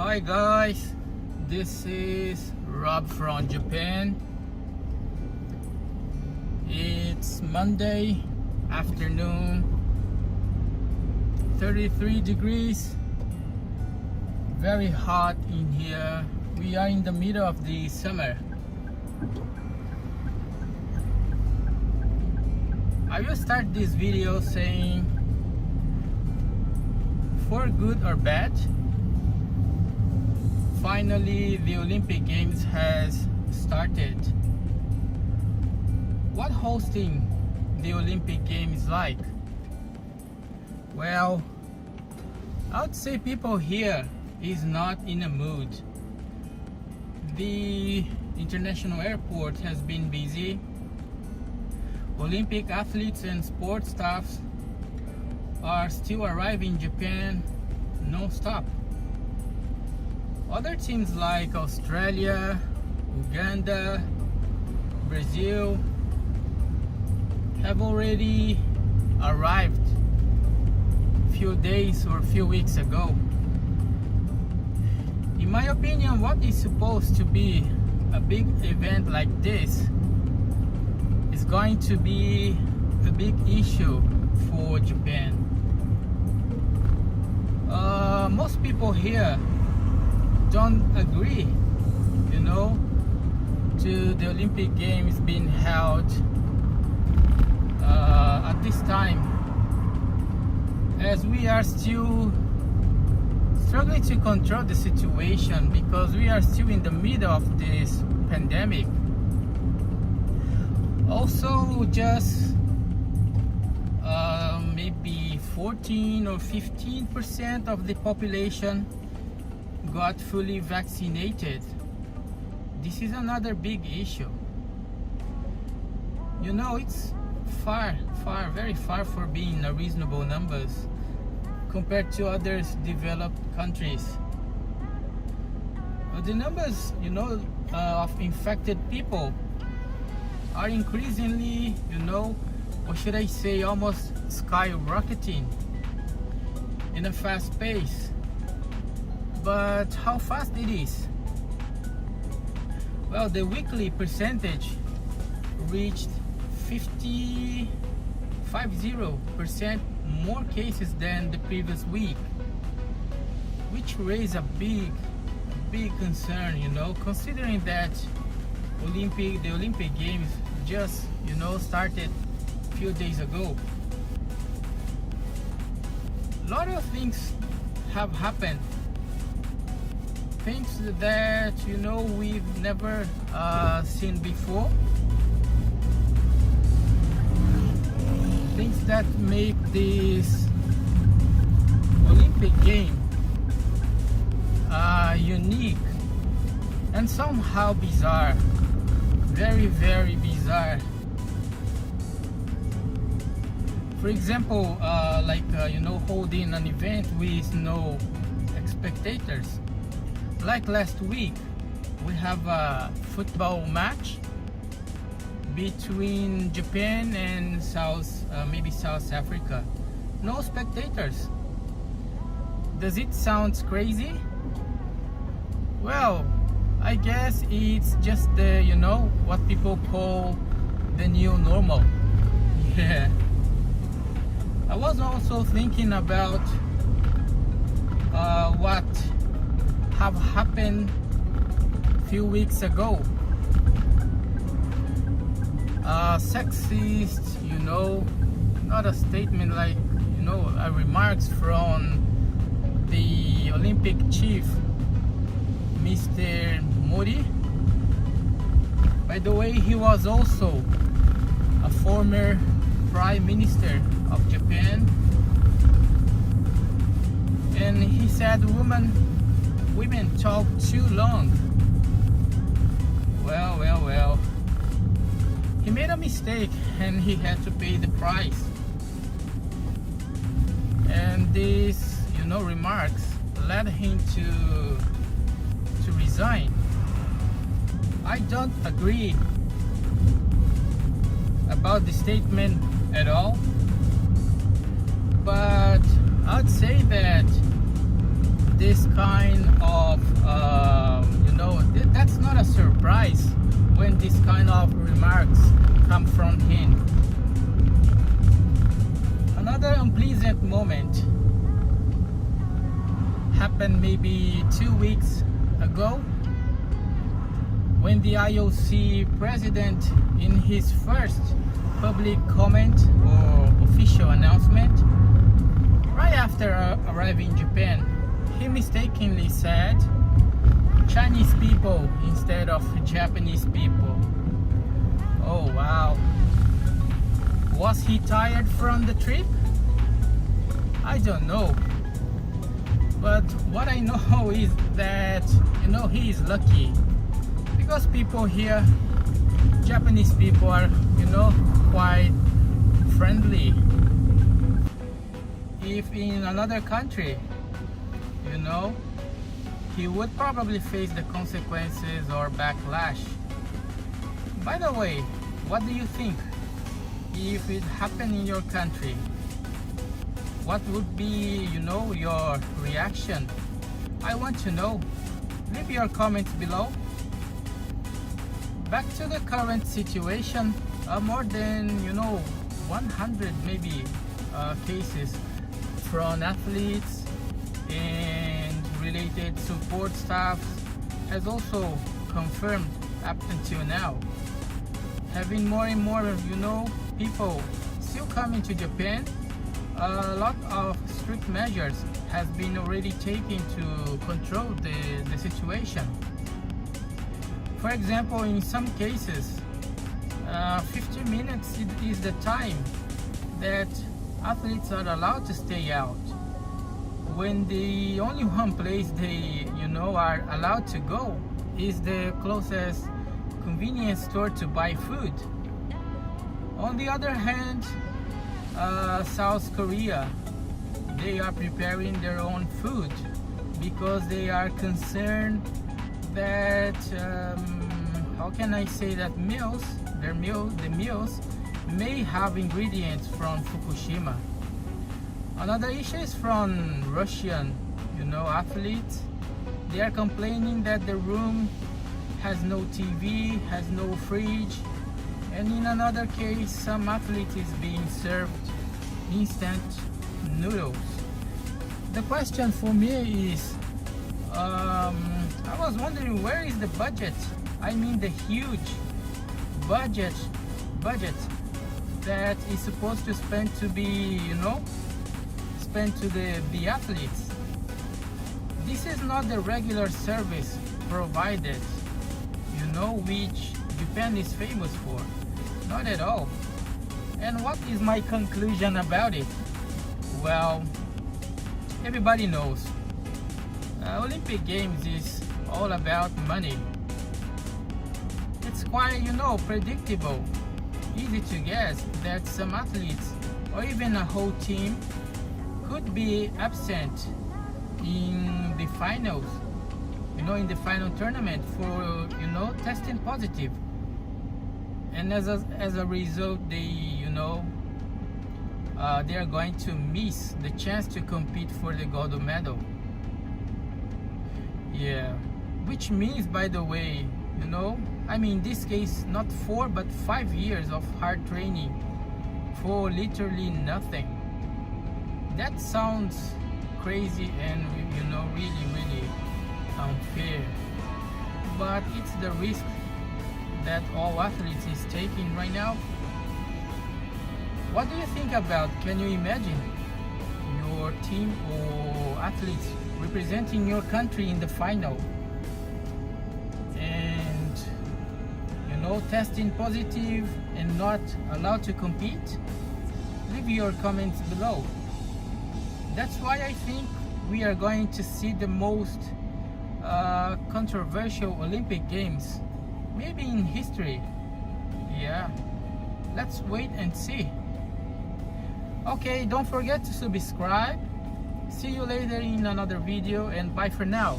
Hi guys, this is Rob from Japan. It's Monday afternoon, 33 degrees, very hot in here. We are in the middle of the summer. I will start this video saying, for good or bad, finally the Olympic Games has started. What hosting the Olympic Games like? Well, I would say people here is not in a mood. The international airport has been busy. Olympic athletes and sports staffs are still arriving in Japan non-stop. Other teams like Australia, Uganda, Brazil have already arrived a few days or a few weeks ago. In my opinion, what is supposed to be a big event like this is going to be a big issue for Japan. Most people here don't agree, to the Olympic Games being held at this time, as we are still struggling to control the situation because we are still in the middle of this pandemic. Also, just maybe 14 or 15% of the population got fully vaccinated. This is another big issue. It's very far for being a reasonable numbers compared to other developed countries. But the numbers, of infected people are increasingly, or should I say almost skyrocketing in a fast pace. But how fast it is? Well, the weekly percentage reached 50% more cases than the previous week, which raised a big concern, considering that the Olympic Games just, started a few days ago. A lot of things have happened. Things that we've never seen before. Things that make this Olympic game unique and somehow bizarre. Very, very bizarre. For example, holding an event with no spectators. Like last week, we have a football match between Japan and South Africa. No spectators. Does it sound crazy? Well, I guess it's just what people call the new normal. Yeah. I was also thinking about what have happened a few weeks ago. Sexist, not a statement like, remarks from the Olympic chief, Mr. Modi. By the way, he was also a former Prime Minister of Japan. And he said women talk too long. Well. He made a mistake and he had to pay the price. And these, remarks led him to resign. I don't agree about the statement at all, but I'd say that this kind of that's not a surprise when this kind of remarks come from him. Another unpleasant moment happened maybe 2 weeks ago when the IOC president, in his first public comment or official announcement, right after arriving in Japan, he mistakenly said Chinese people instead of Japanese people. Oh wow. Was he tired from the trip? I don't know. But what I know is that, he is lucky. Because people here, Japanese people are, quite friendly. If in another country, he would probably face the consequences or backlash. By the way, what do you think? If it happened in your country, what would be, your reaction? I want to know. Leave your comments below. Back to the current situation, more than 100 maybe cases from athletes and related support staff has also confirmed up until now. Having more and more people still coming to Japan, a lot of strict measures has been already taken to control the situation. For example, in some cases, 15 minutes is the time that athletes are allowed to stay out. When the only one place they, are allowed to go is the closest convenience store to buy food. On the other hand, South Korea, they are preparing their own food because they are concerned that how can I say that the meals may have ingredients from Fukushima. Another issue is from Russian athletes. They are complaining that the room has no TV, has no fridge, and in another case some athlete is being served instant noodles. The question for me is, I was wondering, where is the budget? I mean the huge budget that is supposed to spend to be, spent to the athletes. This is not the regular service provided, which Japan is famous for. Not at all. And what is my conclusion about it? Well, everybody knows Olympic Games is all about money. It's quite, predictable, easy to guess that some athletes or even a whole team could be absent in the finals, in the final tournament for, testing positive. And as a result, they are going to miss the chance to compete for the gold medal. Yeah, which means, by the way, in this case, not 4 but 5 years of hard training for literally nothing. That sounds crazy and really unfair, but it's the risk that all athletes is taking right now. What do you think about? Can you imagine your team or athletes representing your country in the final and testing positive and not allowed to compete? Leave your comments below. That's why I think we are going to see the most controversial Olympic Games maybe in history. Yeah, let's wait and see. Okay, don't forget to subscribe. See you later in another video, and bye for now.